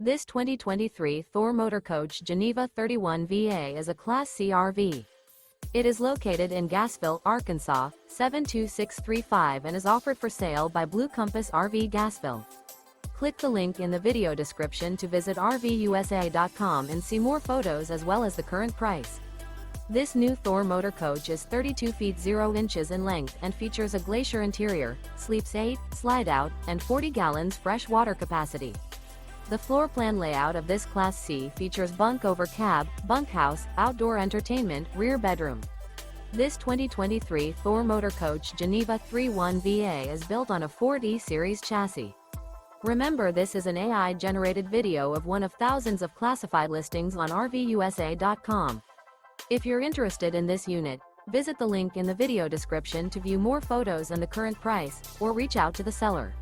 This 2023 Thor Motor Coach Geneva 31VA is a Class C RV. It is located in Gassville, Arkansas, 72635 and is offered for sale by Blue Compass RV Gassville. Click the link in the video description to visit RVUSA.com and see more photos as well as the current price. This new Thor Motor Coach is 32 feet 0 inches in length and features a GLACIER interior, sleeps 8, Slideout, and 40 gallons fresh water capacity. The floor plan layout of this Class C features Bunk Over Cab, Bunkhouse, outdoor entertainment, rear bedroom. This 2023 Thor Motor Coach Geneva 31VA is built on a Ford E-Series chassis. Remember, this is an AI-generated video of one of thousands of classified listings on RVUSA.com. If you're interested in this unit, visit the link in the video description to view more photos and the current price, or reach out to the seller.